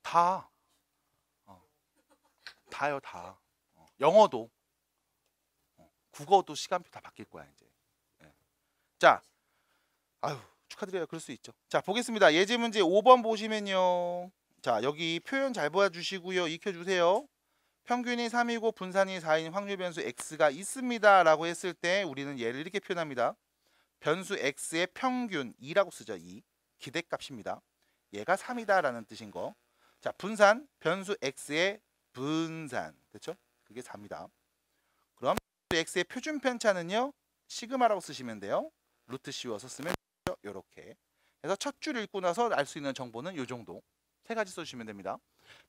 다. 다요, 다. 영어도. 국어도 시간표 다 바뀔 거야, 이제. 예. 자, 아유, 축하드려요. 그럴 수 있죠. 자, 보겠습니다. 예제 문제 5번 보시면요. 자, 여기 표현 잘 봐주시고요. 익혀주세요. 평균이 3이고 분산이 4인 확률 변수 x가 있습니다. 라고 했을 때 우리는 얘를 이렇게 표현합니다. 변수 x의 평균 2라고 쓰죠. 2. 기대값입니다. 얘가 3이다 라는 뜻인 거. 자, 분산, 변수 x의 분산. 됐죠? 그게 4입니다. 그럼 x의 표준 편차는요. 시그마라고 쓰시면 돼요. 루트 씌워서 쓰면 이렇게. 그래서 첫 줄 읽고 나서 알 수 있는 정보는 이 정도. 세 가지 써주시면 됩니다.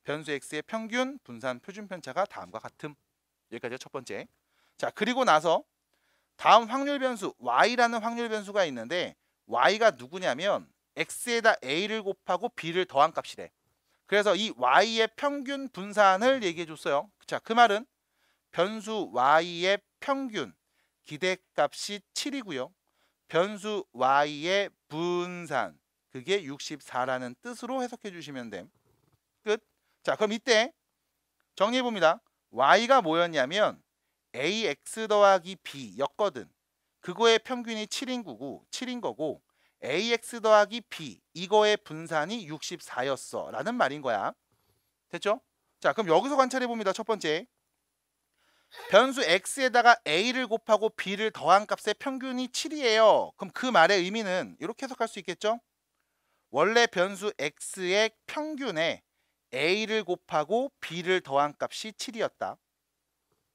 변수 x의 평균, 분산, 표준 편차가 다음과 같음. 여기까지가 첫 번째. 자, 그리고 나서 다음 확률 변수 y라는 확률 변수가 있는데 y가 누구냐면 x에다 a를 곱하고 b를 더한 값이래. 그래서 이 y의 평균 분산을 얘기해 줬어요. 자, 그 말은 변수 y의 평균 기대값이 7이고요. 변수 y의 분산 그게 64라는 뜻으로 해석해 주시면 됨. 끝. 자, 그럼 이때 정리해 봅니다. y가 뭐였냐면 ax 더하기 b였거든. 그거의 평균이 7인 거고 ax 더하기 b 이거의 분산이 64였어 라는 말인 거야. 됐죠? 자, 그럼 여기서 관찰해 봅니다. 첫 번째. 변수 x에다가 a를 곱하고 b를 더한 값의 평균이 7이에요. 그럼 그 말의 의미는 이렇게 해석할 수 있겠죠? 원래 변수 x의 평균에 a를 곱하고 b를 더한 값이 7이었다.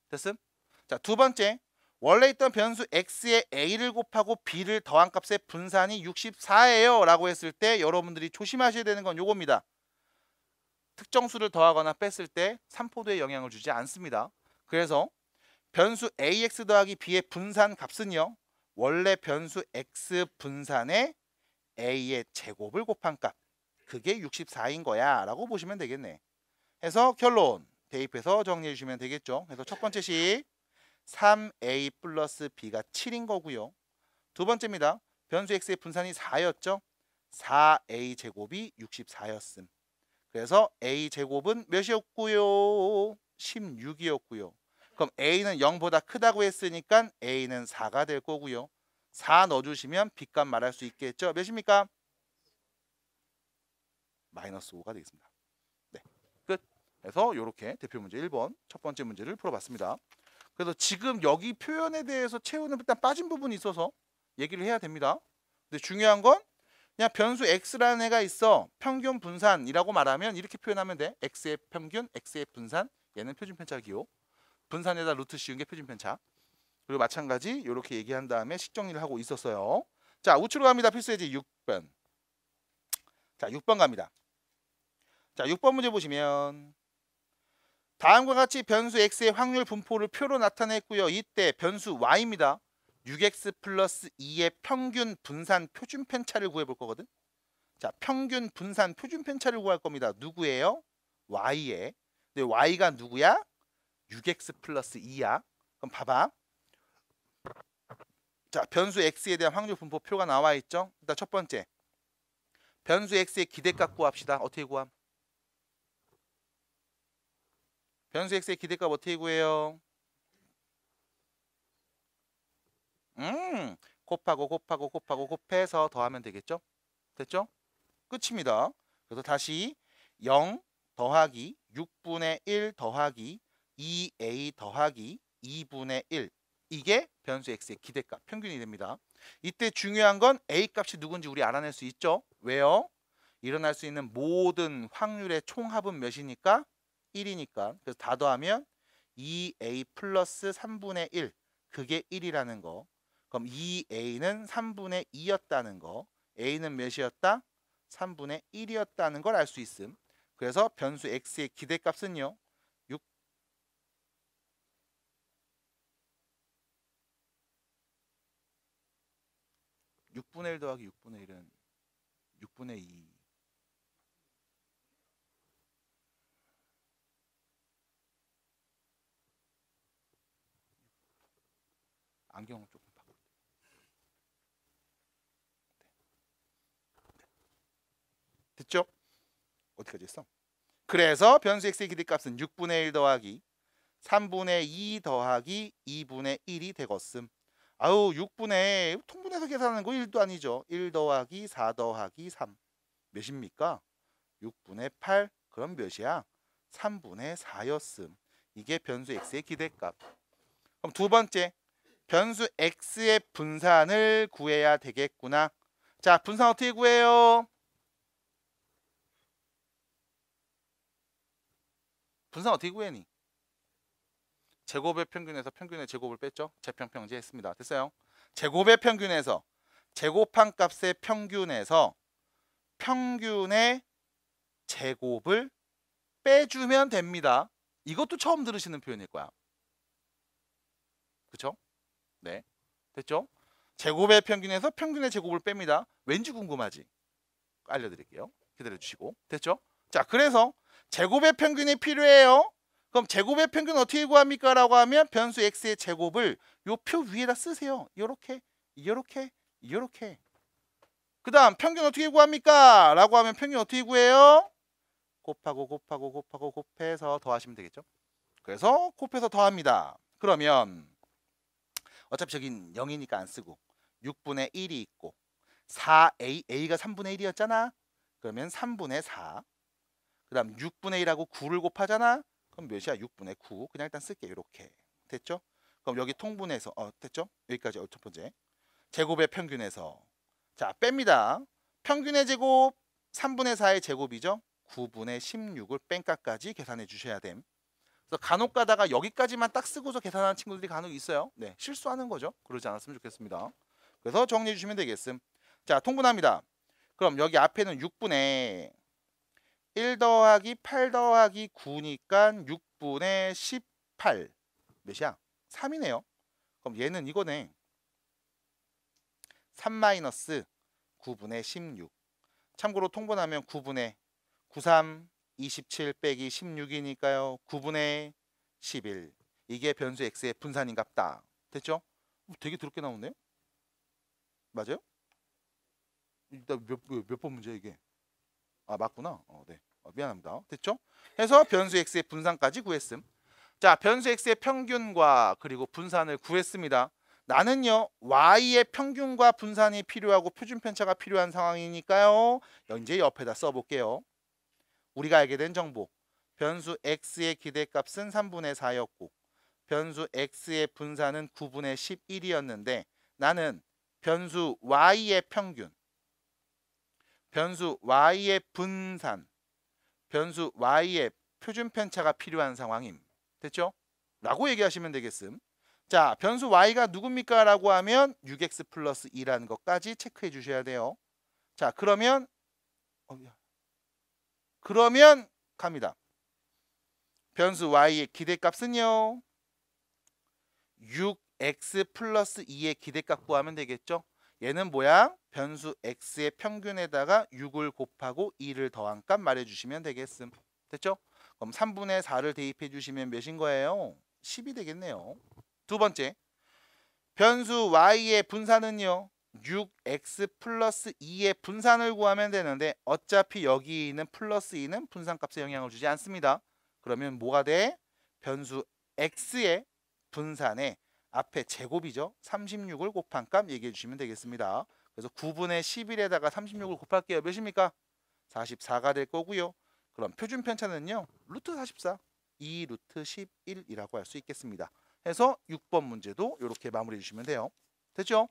됐음? 자, 두 번째. 원래 있던 변수 x에 a를 곱하고 b를 더한 값의 분산이 64예요 라고 했을 때 여러분들이 조심하셔야 되는 건 요겁니다. 특정 수를 더하거나 뺐을 때 삼포도에 영향을 주지 않습니다. 그래서 변수 ax 더하기 b의 분산 값은요. 원래 변수 x 분산에 a의 제곱을 곱한 값. 그게 64인 거야 라고 보시면 되겠네. 해서 결론 대입해서 정리해 주시면 되겠죠. 그래서 첫 번째 식 3a 플러스 b가 7인 거고요. 두 번째입니다. 변수 x의 분산이 4였죠. 4a 제곱이 64였음. 그래서 a 제곱은 몇이었고요? 16이었고요. 그럼 a는 0보다 크다고 했으니까 a는 4가 될 거고요. 4 넣어주시면 b값 말할 수 있겠죠. 몇입니까? 마이너스 5가 되겠습니다. 네, 끝. 그래서 이렇게 대표 문제 1번 첫 번째 문제를 풀어봤습니다. 그래서 지금 여기 표현에 대해서 채우는 일단 빠진 부분이 있어서 얘기를 해야 됩니다. 근데 중요한 건 그냥 변수 x라는 애가 있어. 평균 분산이라고 말하면 이렇게 표현하면 돼. x의 평균, x의 분산. 얘는 표준 편차기호. 분산에다 루트 씌운 게 표준 편차. 그리고 마찬가지 이렇게 얘기한 다음에 식 정리를 하고 있었어요. 자, 우측으로 갑니다. 필수 예제 6번. 자, 6번 갑니다. 자, 6번 문제 보시면 다음과 같이 변수 x의 확률 분포를 표로 나타냈고요. 이때 변수 y입니다. 6x 플러스 2의 평균 분산 표준 편차를 구해볼 거거든. 자, 평균 분산 표준 편차를 구할 겁니다. 누구예요? y에. 근데 y가 누구야? 6x 플러스 2야. 그럼 봐봐. 자, 변수 x에 대한 확률 분포 표가 나와 있죠. 일단 첫 번째. 변수 x의 기대값 구합시다. 어떻게 구함? 변수 x의 기대값 어떻게 구해요? 곱하고 곱해서 더하면 되겠죠? 됐죠? 끝입니다. 그래서 다시 0 더하기 6분의 1 더하기 2a 더하기 2분의 1 이게 변수 x의 기대값 평균이 됩니다. 이때 중요한 건 a 값이 누군지 우리 알아낼 수 있죠? 왜요? 일어날 수 있는 모든 확률의 총합은 몇이니까? 1이니까. 그래서 다 더하면 2a 플러스 3분의 1 그게 1이라는 거. 그럼 2a는 3분의 2였다는 거. a는 몇이었다? 3분의 1이었다는 걸 알 수 있음. 그래서 변수 x의 기대값은요. 6분의 1 더하기 6분의 1은 6분의 2. 안경을 조금 바꿔. 됐죠? 어디까지 했어? 그래서 변수 x의 기대값은 6분의 1 더하기 3분의 2 더하기 2분의 1이 되겠음. 아유 6분의 통분해서 계산하는 거 1도 아니죠. 1 더하기 4 더하기 3 몇입니까? 6분의 8 그럼 몇이야? 3분의 4였음. 이게 변수 x의 기대값. 그럼 두 번째 변수 x의 분산을 구해야 되겠구나. 자 분산 어떻게 구해요? 분산 어떻게 구해니? 제곱의 평균에서 평균의 제곱을 뺐죠. 재평평제 했습니다. 됐어요? 제곱의 평균에서 제곱한 값의 평균에서 평균의 제곱을 빼주면 됩니다. 이것도 처음 들으시는 표현일 거야. 그쵸? 네. 됐죠? 제곱의 평균에서 평균의 제곱을 뺍니다. 왠지 궁금하지? 알려드릴게요. 기다려주시고. 됐죠? 자, 그래서 제곱의 평균이 필요해요. 그럼 제곱의 평균 어떻게 구합니까? 라고 하면 변수 x의 제곱을 요 표 위에다 쓰세요. 요렇게, 요렇게, 요렇게. 그 다음 평균 어떻게 구합니까? 라고 하면 평균 어떻게 구해요? 곱하고 곱하고 곱하고 곱해서 더하시면 되겠죠. 그래서 곱해서 더합니다. 그러면 어차피 저긴 0이니까 안 쓰고 6분의 1이 있고 4a, a가 3분의 1이었잖아. 그러면 3분의 4. 그 다음 6분의 1하고 9를 곱하잖아. 그럼 몇이야? 6분의 9. 그냥 일단 쓸게. 이렇게. 됐죠? 그럼 여기 통분해서 됐죠? 여기까지 첫 번째. 제곱의 평균에서 자 뺍니다. 평균의 제곱 3분의 4의 제곱이죠. 9분의 16을 뺀값까지 계산해 주셔야 됨. 그래서 간혹 가다가 여기까지만 딱 쓰고서 계산하는 친구들이 간혹 있어요. 네, 실수하는 거죠. 그러지 않았으면 좋겠습니다. 그래서 정리해 주시면 되겠음. 자, 통분합니다. 그럼 여기 앞에는 6분의 1 더하기 8 더하기 9니까 6분의 18 몇이야? 3이네요. 그럼 얘는 이거네. 3 마이너스 9분의 16. 참고로 통분하면 9분의 93 27 빼기 16이니까요. 9분의 11. 이게 변수 x의 분산인갑다. 됐죠? 되게 더럽게 나오네요. 맞아요? 일단 몇 번 문제야 이게? 아 맞구나. 네. 미안합니다. 됐죠? 해서 변수 x의 분산까지 구했음. 자, 변수 x의 평균과 그리고 분산을 구했습니다. 나는요 y의 평균과 분산이 필요하고 표준 편차가 필요한 상황이니까요. 이제 옆에다 써볼게요. 우리가 알게 된 정보. 변수 x의 기대값은 3분의 4였고 변수 x의 분산은 9분의 11이었는데 나는 변수 y의 평균, 변수 y의 분산, 변수 y의 표준 편차가 필요한 상황임. 됐죠? 라고 얘기하시면 되겠음. 자, 변수 y가 누굽니까? 라고 하면 6x 플러스 2라는 것까지 체크해 주셔야 돼요. 자, 그러면 갑니다. 변수 y의 기대값은요 6x 플러스 2의 기대값 구하면 되겠죠. 얘는 뭐야? 변수 x의 평균에다가 6을 곱하고 2를 더한 값 말해주시면 되겠음. 됐죠? 그럼 3분의 4를 대입해 주시면 몇인 거예요? 10이 되겠네요. 두 번째, 변수 y의 분산은요 6x 플러스 2의 분산을 구하면 되는데 어차피 여기 있는 플러스 2는 분산값에 영향을 주지 않습니다. 그러면 뭐가 돼? 변수 x의 분산에 앞에 제곱이죠. 36을 곱한 값 얘기해 주시면 되겠습니다. 그래서 9분의 11에다가 36을 곱할게요. 몇입니까? 44가 될 거고요. 그럼 표준 편차는요. 루트 44, 2 루트 11이라고 할 수 있겠습니다. 해서 6번 문제도 이렇게 마무리해 주시면 돼요. 됐죠?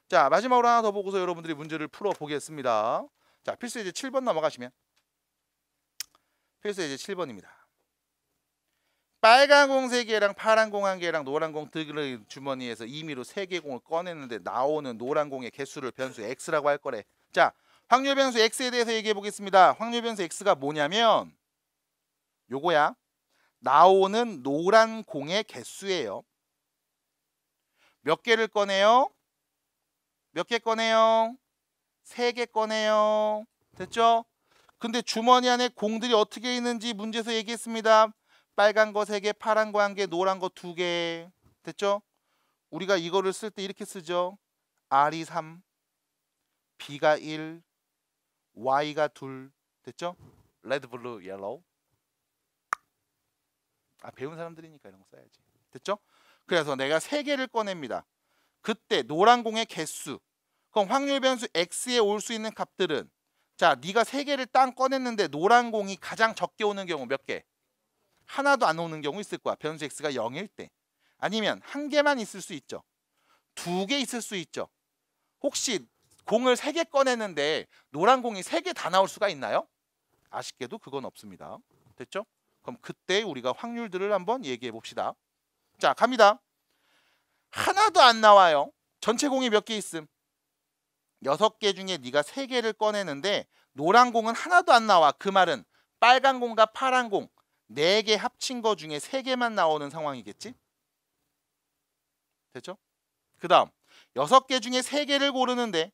자, 마지막으로 하나 더 보고서 여러분들이 문제를 풀어 보겠습니다. 자, 필수 예제 7번 넘어가시면 필수 예제 7번입니다. 빨간 공 3개랑 파란 공 1개랑 노란 공 들 주머니에서 임의로 3개 공을 꺼냈는데 나오는 노란 공의 개수를 변수 x라고 할 거래. 자, 확률 변수 x에 대해서 얘기해 보겠습니다. 확률 변수 x가 뭐냐면 요거야. 나오는 노란 공의 개수예요. 몇 개를 꺼내요? 몇 개 꺼내요? 3개 꺼내요. 됐죠? 근데 주머니 안에 공들이 어떻게 있는지 문제에서 얘기했습니다. 빨간 거 3개, 파란 거 1개, 노란 거 2개. 됐죠? 우리가 이거를 쓸 때 이렇게 쓰죠. R이 3, B가 1, Y가 2. 됐죠? 레드, 블루, 옐로우. 배운 사람들이니까 이런 거 써야지. 됐죠? 그래서 내가 3개를 꺼냅니다. 그때 노란 공의 개수, 그럼 확률 변수 x에 올 수 있는 값들은, 자, 네가 3개를 딱 꺼냈는데 노란 공이 가장 적게 오는 경우 몇 개? 하나도 안 오는 경우 있을 거야. 변수 x가 0일 때. 아니면 1개만 있을 수 있죠. 2개 있을 수 있죠. 혹시 공을 3개 꺼내는데 노란 공이 3개 다 나올 수가 있나요? 아쉽게도 그건 없습니다. 됐죠? 그럼 그때 우리가 확률들을 한번 얘기해 봅시다. 자, 갑니다. 하나도 안 나와요. 전체 공이 몇 개 있음? 6개 중에 네가 3개를 꺼내는데 노란 공은 하나도 안 나와. 그 말은 빨간 공과 파란 공 4개 합친 거 중에 3개만 나오는 상황이겠지? 됐죠? 그 다음 6개 중에 3개를 고르는데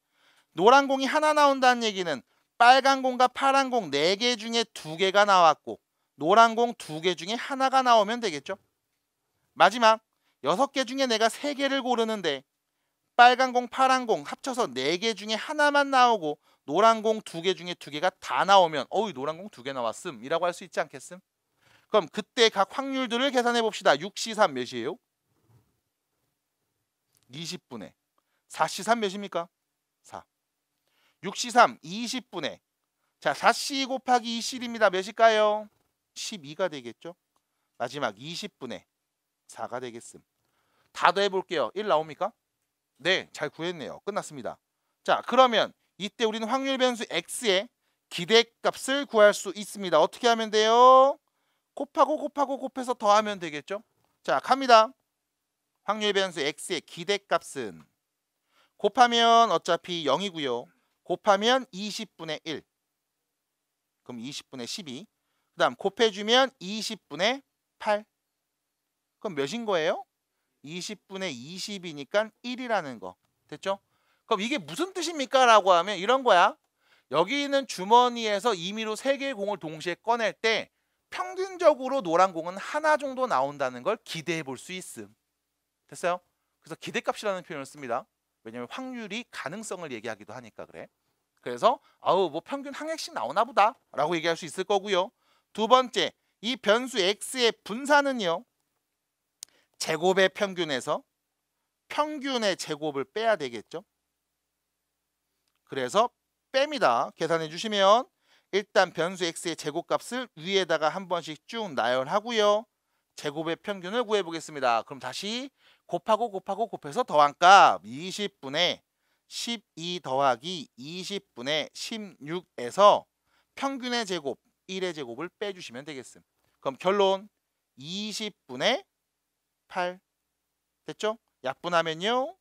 노란 공이 하나 나온다는 얘기는 빨간 공과 파란 공 4개 중에 2개가 나왔고 노란 공 2개 중에 하나가 나오면 되겠죠? 마지막 6개 중에 내가 3개를 고르는데 빨간 공, 파란 공 합쳐서 4개 중에 하나만 나오고 노란 공 2개 중에 2개가 다 나오면 어이 노란 공 2개 나왔음 이라고 할 수 있지 않겠음? 그럼 그때 각 확률들을 계산해 봅시다. 6시 3 몇이에요? 20분의 4시 3 몇입니까? 4. 6시 3 20분의 자 4시 곱하기 2실입니다. 몇일까요? 12가 되겠죠? 마지막 20분의 4가 되겠음. 다 더해볼게요. 1 나옵니까? 네, 잘 구했네요. 끝났습니다. 자, 그러면 이때 우리는 확률 변수 x의 기대값을 구할 수 있습니다. 어떻게 하면 돼요? 곱하고 곱해서 더하면 되겠죠? 자, 갑니다. 확률 변수 x의 기대값은 곱하면 어차피 0이고요. 곱하면 20분의 1. 그럼 20분의 12. 그 다음 곱해주면 20분의 8. 그럼 몇인 거예요? 20분의 20이니까 1이라는 거. 됐죠? 그럼 이게 무슨 뜻입니까? 라고 하면 이런 거야. 여기 있는 주머니에서 임의로 3개의 공을 동시에 꺼낼 때 평균적으로 노란 공은 하나 정도 나온다는 걸 기대해 볼 수 있음. 됐어요? 그래서 기대값이라는 표현을 씁니다. 왜냐면 확률이 가능성을 얘기하기도 하니까 그래. 그래서 뭐 평균 한 개씩 나오나 보다 라고 얘기할 수 있을 거고요. 두 번째, 이 변수 x의 분산은요. 제곱의 평균에서 평균의 제곱을 빼야 되겠죠. 그래서 뺍니다. 계산해 주시면 일단 변수 x의 제곱값을 위에다가 한 번씩 쭉 나열하고요. 제곱의 평균을 구해보겠습니다. 그럼 다시 곱해서 더한 값 20분의 12 더하기 20분의 16에서 평균의 제곱 1의 제곱을 빼주시면 되겠습니다. 그럼 결론 20분의 8 됐죠? 약분하면요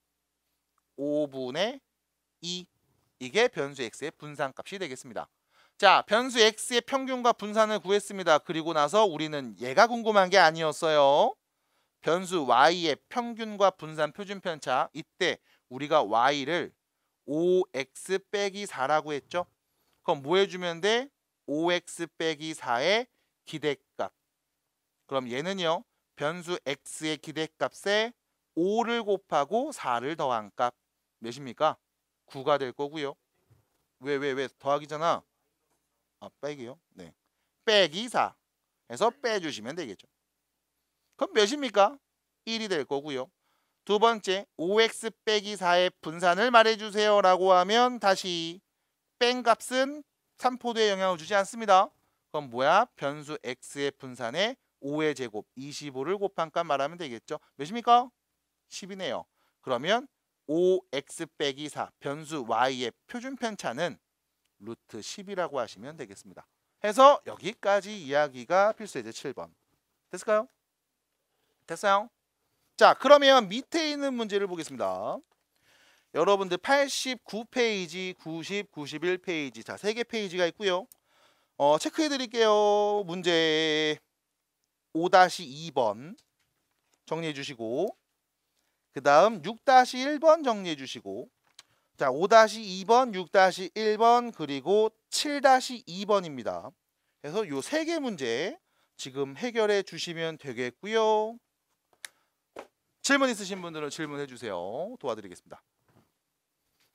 5분의 2 이게 변수 x의 분산값이 되겠습니다. 자, 변수 x의 평균과 분산을 구했습니다. 그리고 나서 우리는 얘가 궁금한 게 아니었어요. 변수 y의 평균과 분산 표준편차 이때 우리가 y를 5x 빼기 4라고 했죠. 그럼 뭐 해주면 돼? 5x 빼기 4의 기대값. 그럼 얘는요. 변수 x의 기대값에 5를 곱하고 4를 더한 값 몇입니까? 9가 될 거고요. 왜 더하기잖아. 빼기요. 네. 빼기 4 해서 빼주시면 되겠죠. 그럼 몇입니까? 1이 될 거고요. 두 번째 5x 빼기 4의 분산을 말해주세요 라고 하면 다시 뺀 값은 3포도에 영향을 주지 않습니다. 그럼 뭐야? 변수 x의 분산에 5의 제곱 25를 곱한 값 말하면 되겠죠. 몇입니까? 10이네요. 그러면 5x 빼기 4 변수 y의 표준 편차는 루트 10이라고 하시면 되겠습니다. 해서 여기까지 이야기가 필수 예제 7번. 됐을까요? 됐어요? 자, 그러면 밑에 있는 문제를 보겠습니다. 여러분들 89페이지, 90, 91페이지 자, 3개 페이지가 있고요. 체크해 드릴게요. 문제 5-2번 정리해 주시고 그 다음 6-1번 정리해 주시고 자 5-2번, 6-1번 그리고 7-2번입니다. 그래서 요 3개 문제 지금 해결해 주시면 되겠고요. 질문 있으신 분들은 질문해 주세요. 도와드리겠습니다.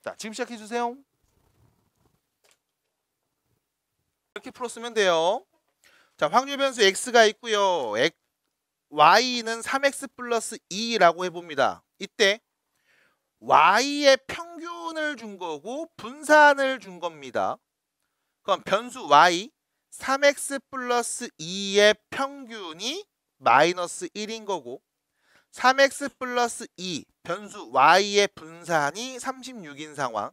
자, 지금 시작해 주세요. 이렇게 풀었으면 돼요. 자, 확률 변수 x가 있고요. y는 3x 플러스 2라고 해봅니다. 이때 y의 평균을 준 거고 분산을 준 겁니다. 그럼 변수 y 3x 플러스 2의 평균이 마이너스 1인 거고 3x 플러스 2 변수 y의 분산이 36인 상황.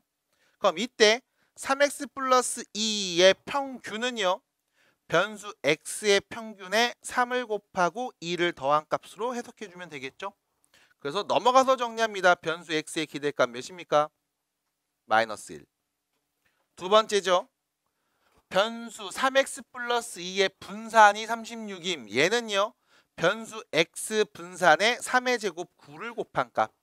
그럼 이때 3x 플러스 2의 평균은요. 변수 x의 평균에 3을 곱하고 2를 더한 값으로 해석해주면 되겠죠. 그래서 넘어가서 정리합니다. 변수 x의 기대값 몇입니까? 마이너스 1. 두 번째죠. 변수 3x 플러스 2의 분산이 36임. 얘는요. 변수 x 분산에 3의 제곱 9를 곱한 값.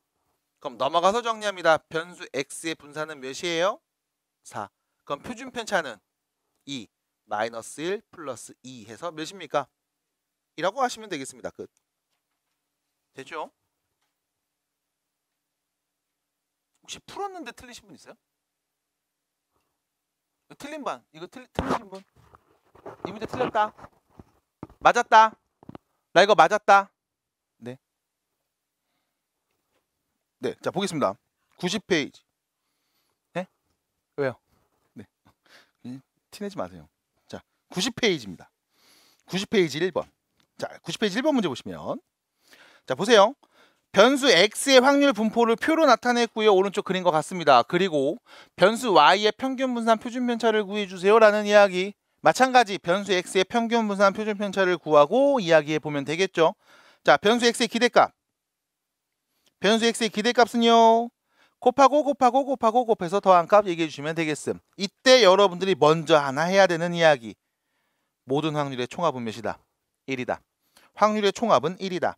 그럼 넘어가서 정리합니다. 변수 x의 분산은 몇이에요? 4. 그럼 표준 편차는 2. 마이너스 1 플러스 2 해서 몇입니까? 이라고 하시면 되겠습니다. 끝. 되죠? 혹시 풀었는데 틀리신 분 있어요? 틀린 반. 이거 틀리신 분? 이 문제 틀렸다. 맞았다. 나 이거 맞았다. 네. 네. 자, 보겠습니다. 90페이지. 네? 왜요? 네. 티내지 마세요. 자, 90페이지입니다. 90페이지 1번. 자, 90페이지 1번 문제 보시면 자, 보세요. 변수 x의 확률 분포를 표로 나타냈고요. 오른쪽 그린 것 같습니다. 그리고 변수 y의 평균 분산 표준 편차를 구해주세요 라는 이야기. 마찬가지 변수 x의 평균 분산 표준 편차를 구하고 이야기해 보면 되겠죠. 자, 변수 x의 기대값. 변수 x의 기대값은요. 곱해서 더한 값 얘기해 주시면 되겠음. 이때 여러분들이 먼저 하나 해야 되는 이야기. 모든 확률의 총합은 몇이다? 1이다. 확률의 총합은 1이다.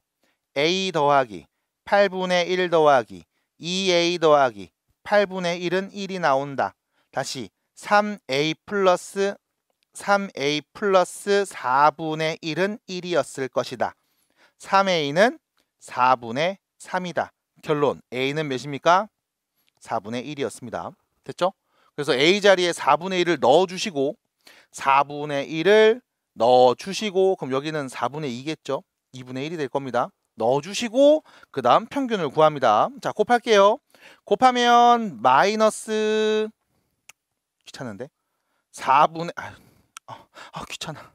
a 더하기 8분의 1 더하기 2a 더하기 8분의 1은 1이 나온다. 다시 3a 플러스 4분의 1은 1이었을 것이다. 3a는 4분의 3이다. 결론 a는 몇입니까? 4분의 1이었습니다. 됐죠? 그래서 a 자리에 4분의 1을 넣어주시고 4분의 1을 넣어주시고 그럼 여기는 4분의 2겠죠? 2분의 1이 될 겁니다. 넣어주시고 그 다음 평균을 구합니다. 자, 곱할게요. 곱하면 마이너스 귀찮은데 4분의 귀찮아.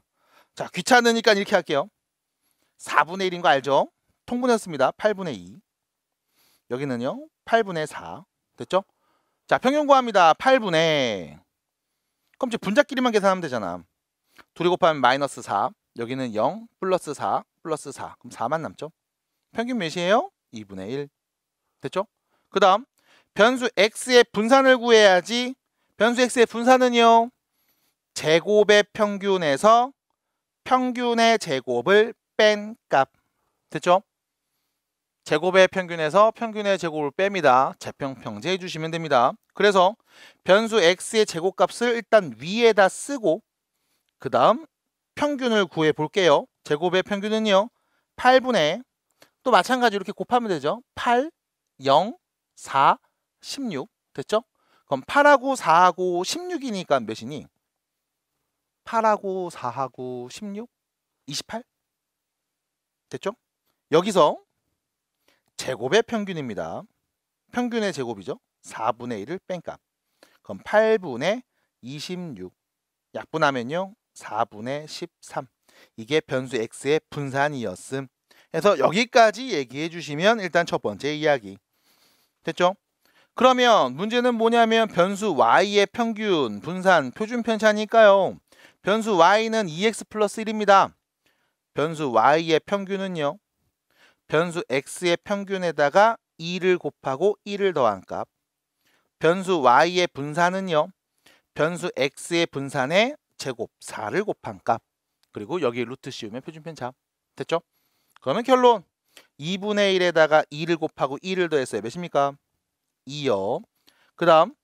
자, 귀찮으니까 이렇게 할게요. 4분의 1인 거 알죠? 통분했습니다. 8분의 2. 여기는요 8분의 4. 됐죠? 자, 평균 구합니다. 8분의 그럼 이제 분자끼리만 계산하면 되잖아. 둘이 곱하면 마이너스 4. 여기는 0 플러스 4 플러스 4. 그럼 4만 남죠? 평균 몇이에요? 2분의 1. 됐죠? 그 다음 변수 x의 분산을 구해야지. 변수 x의 분산은요. 제곱의 평균에서 평균의 제곱을 뺀 값. 됐죠? 제곱의 평균에서 평균의 제곱을 뺍니다. 재평평제 해주시면 됩니다. 그래서 변수 x의 제곱값을 일단 위에다 쓰고 그 다음 평균을 구해 볼게요. 제곱의 평균은요. 8분의 또 마찬가지로 이렇게 곱하면 되죠. 8, 0, 4, 16 됐죠? 그럼 8하고 4하고 16이니까 몇이니? 8하고 4하고 16? 28? 됐죠? 여기서 제곱의 평균입니다. 평균의 제곱이죠. 4분의 1을 뺀 값. 그럼 8분의 26. 약분하면요. 4분의 13. 이게 변수 x의 분산이었음. 그래서 여기까지 얘기해 주시면 일단 첫 번째 이야기. 됐죠? 그러면 문제는 뭐냐면 변수 y의 평균, 분산, 표준 편차니까요. 변수 y는 2x 플러스 1입니다. 변수 y의 평균은요. 변수 x의 평균에다가 2를 곱하고 1을 더한 값. 변수 y의 분산은요. 변수 x의 분산에 제곱 4를 곱한 값. 그리고 여기 루트 씌우면 표준 편차. 됐죠? 그러면 결론 2분의 1에다가 2를 곱하고 1을 더했어요. 몇입니까? 2요. 그 다음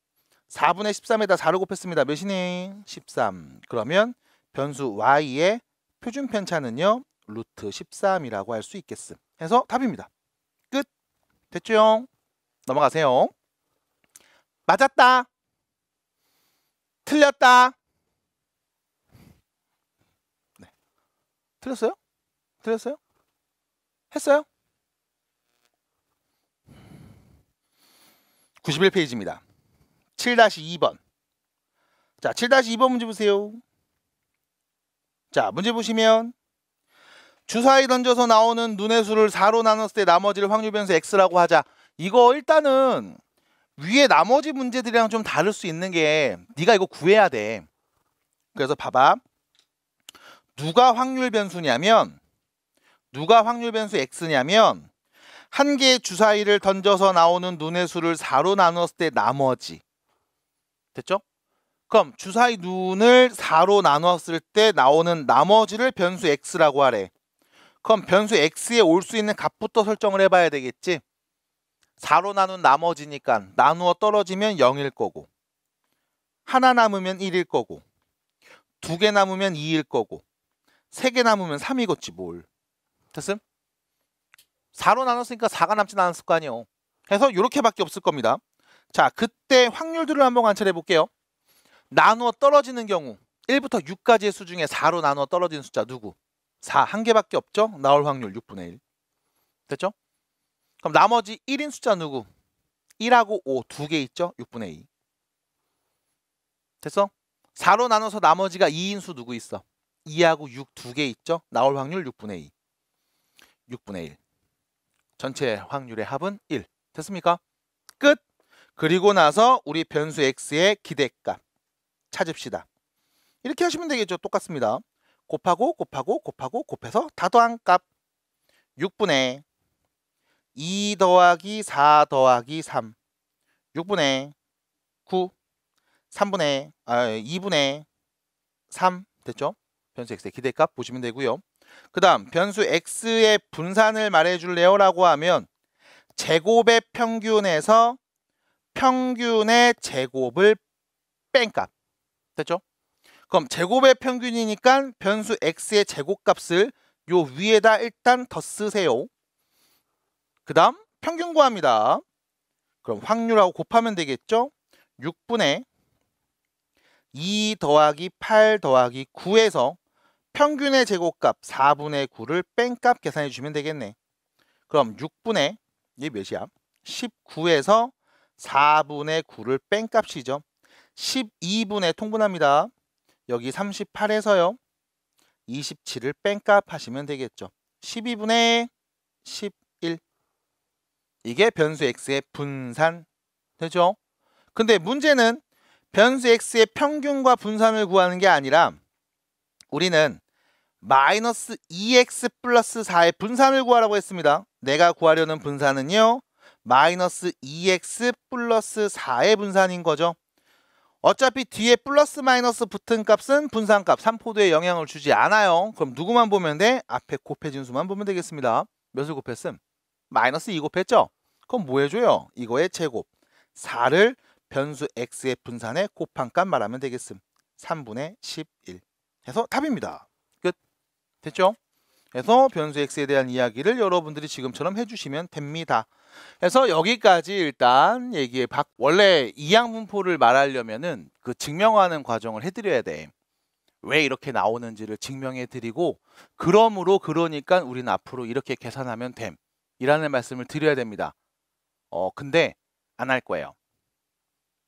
4분의 13에다 4를 곱했습니다. 몇이니? 13. 그러면 변수 y의 표준 편차는요. 루트 13이라고 할 수 있겠음. 해서 답입니다. 끝. 됐죠? 넘어가세요. 맞았다. 틀렸다. 네. 틀렸어요? 틀렸어요? 했어요? 91페이지입니다. 7-2번. 자, 7-2번 문제 보세요. 자, 문제 보시면 주사위 던져서 나오는 눈의 수를 4로 나눴을 때 나머지를 확률 변수 x라고 하자. 이거 일단은 위에 나머지 문제들이랑 좀 다를 수 있는 게 네가 이거 구해야 돼. 그래서 봐봐. 누가 확률 변수냐면 x냐면 한 개의 주사위를 던져서 나오는 눈의 수를 4로 나눴을 때 나머지. 됐죠? 그럼 주사위 눈을 4로 나눴을 때 나오는 나머지를 변수 x라고 하래. 그럼 변수 x에 올 수 있는 값부터 설정을 해봐야 되겠지. 4로 나눈 나머지니까 나누어 떨어지면 0일 거고, 하나 남으면 1일 거고, 2개 남으면 2일 거고, 3개 남으면 3이겠지 뭘. 됐음? 4로 나눴으니까 4가 남진 않았을 거 아니에요. 그래서 이렇게밖에 없을 겁니다. 자, 그때 확률들을 한번 관찰해 볼게요. 나누어 떨어지는 경우 1부터 6까지의 수 중에 4로 나누어 떨어지는 숫자 누구? 4, 한 개밖에 없죠? 나올 확률 6분의 1. 됐죠? 그럼 나머지 1인 숫자 누구? 1하고 5, 2개 있죠? 6분의 2. 됐어? 4로 나눠서 나머지가 2인수 누구 있어? 2하고 6, 2개 있죠? 나올 확률 6분의 2. 6분의 1. 전체 확률의 합은 1. 됐습니까? 끝! 그리고 나서 우리 변수 x의 기대값 찾읍시다. 이렇게 하시면 되겠죠? 똑같습니다. 곱하고 곱해서 다 더한 값 6분의 2 더하기 4 더하기 3 6분의 9 2분의 3 됐죠? 변수 x의 기대값 보시면 되고요. 그 다음 변수 x의 분산을 말해줄래요? 라고 하면 제곱의 평균에서 평균의 제곱을 뺀 값 됐죠? 그럼 제곱의 평균이니까 변수 x의 제곱값을 요 위에다 일단 더 쓰세요. 그 다음 평균 구합니다. 그럼 확률하고 곱하면 되겠죠? 6분의 2 더하기 8 더하기 9에서 평균의 제곱값 4분의 9를 뺀 값 계산해 주시면 되겠네. 그럼 6분의 이게 몇이야? 19에서 4분의 9를 뺀 값이죠. 12분의 통분합니다. 여기 38에서요. 27을 뺀 값 하시면 되겠죠. 12분의 11. 이게 변수 x의 분산 되죠? 근데 문제는 변수 x의 평균과 분산을 구하는 게 아니라 우리는 마이너스 2x 플러스 4의 분산을 구하라고 했습니다. 내가 구하려는 분산은요. 마이너스 2x 플러스 4의 분산인 거죠. 어차피 뒤에 플러스 마이너스 붙은 값은 분산값 3포도에 영향을 주지 않아요. 그럼 누구만 보면 돼? 앞에 곱해진 수만 보면 되겠습니다. 몇을 곱했음? 마이너스 2 곱했죠? 그럼 뭐 해줘요? 이거의 제곱 4를 변수 x의 분산에 곱한 값 말하면 되겠음. 3분의 11 해서 답입니다. 끝. 됐죠? 그래서 변수 x에 대한 이야기를 여러분들이 지금처럼 해주시면 됩니다. 그래서 여기까지 일단 얘기해 봤. 원래 이항분포를 말하려면은 그 증명하는 과정을 해드려야 돼. 왜 이렇게 나오는지를 증명해 드리고 그러니까 우리는 앞으로 이렇게 계산하면 됨 이라는 말씀을 드려야 됩니다. 근데 안 할 거예요.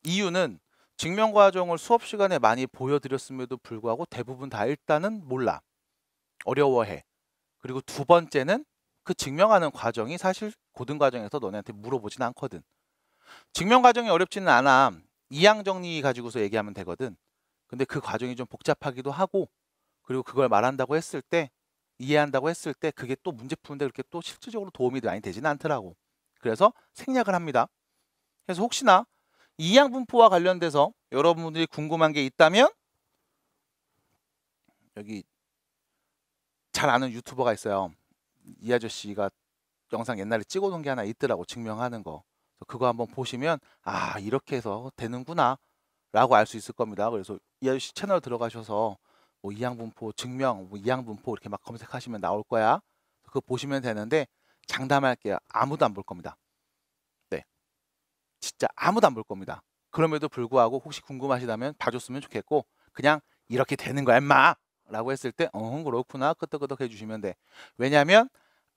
이유는 증명 과정을 수업 시간에 많이 보여드렸음에도 불구하고 대부분 다 일단은 몰라. 어려워해. 그리고 두 번째는 그 증명하는 과정이 사실 고등 과정에서 너네한테 물어보진 않거든. 증명 과정이 어렵지는 않아. 이항 정리 가지고서 얘기하면 되거든. 근데 그 과정이 좀 복잡하기도 하고 그리고 그걸 말한다고 했을 때 이해한다고 했을 때 그게 또 문제 푸는데 그렇게 또 실질적으로 도움이 많이 되지는 않더라고. 그래서 생략을 합니다. 그래서 혹시나 이항 분포와 관련돼서 여러분들이 궁금한 게 있다면 여기 잘 아는 유튜버가 있어요. 이 아저씨가 영상 옛날에 찍어놓은 게 하나 있더라고. 증명하는 거. 그거 한번 보시면 아 이렇게 해서 되는구나 라고 알 수 있을 겁니다. 그래서 이 아저씨 채널 들어가셔서 뭐 이항분포 증명, 뭐 이항분포 이렇게 막 검색하시면 나올 거야. 그거 보시면 되는데 장담할게요. 아무도 안 볼 겁니다. 네, 진짜 아무도 안 볼 겁니다. 그럼에도 불구하고 혹시 궁금하시다면 봐줬으면 좋겠고 그냥 이렇게 되는 거야 임마 라고 했을 때 그렇구나 끄덕끄덕 해주시면 돼. 왜냐하면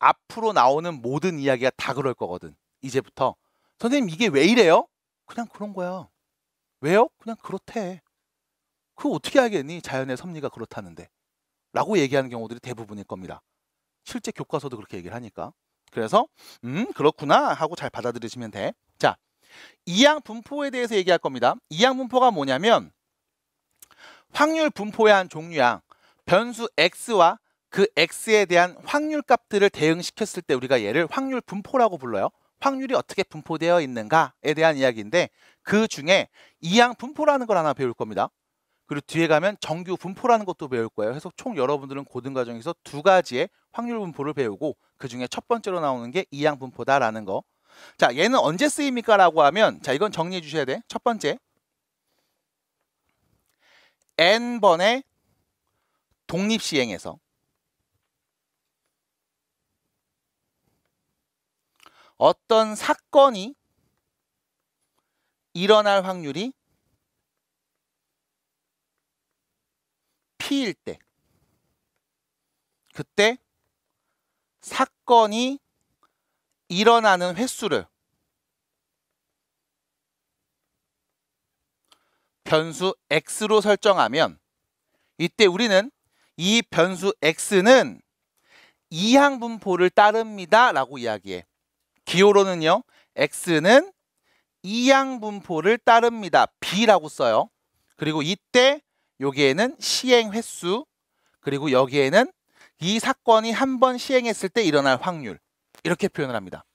앞으로 나오는 모든 이야기가 다 그럴 거거든. 이제부터 선생님 이게 왜 이래요? 그냥 그런 거야. 왜요? 그냥 그렇대. 그거 어떻게 알겠니? 자연의 섭리가 그렇다는데 라고 얘기하는 경우들이 대부분일 겁니다. 실제 교과서도 그렇게 얘기를 하니까. 그래서 그렇구나 하고 잘 받아들이시면 돼. 자, 이항 분포에 대해서 얘기할 겁니다. 이항 분포가 뭐냐면 확률 분포의 한 종류야. 변수 x와 그 x에 대한 확률 값들을 대응시켰을 때 우리가 얘를 확률 분포라고 불러요. 확률이 어떻게 분포되어 있는가에 대한 이야기인데 그 중에 이항 분포라는 걸 하나 배울 겁니다. 그리고 뒤에 가면 정규 분포라는 것도 배울 거예요. 그래서 총 여러분들은 고등과정에서 두 가지의 확률 분포를 배우고 그 중에 첫 번째로 나오는 게 이항 분포다라는 거. 자, 얘는 언제 쓰입니까? 라고 하면 자, 이건 정리해 주셔야 돼. 첫 번째, n번의 독립시행에서 어떤 사건이 일어날 확률이 P일 때 그때 사건이 일어나는 횟수를 변수 x로 설정하면 이때 우리는 이 변수 x는 이항 분포를 따릅니다 라고 이야기해. 기호로는요, x는 이항 분포를 따릅니다. b라고 써요. 그리고 이때 여기에는 시행 횟수, 그리고 여기에는 이 사건이 한 번 시행했을 때 일어날 확률, 이렇게 표현을 합니다.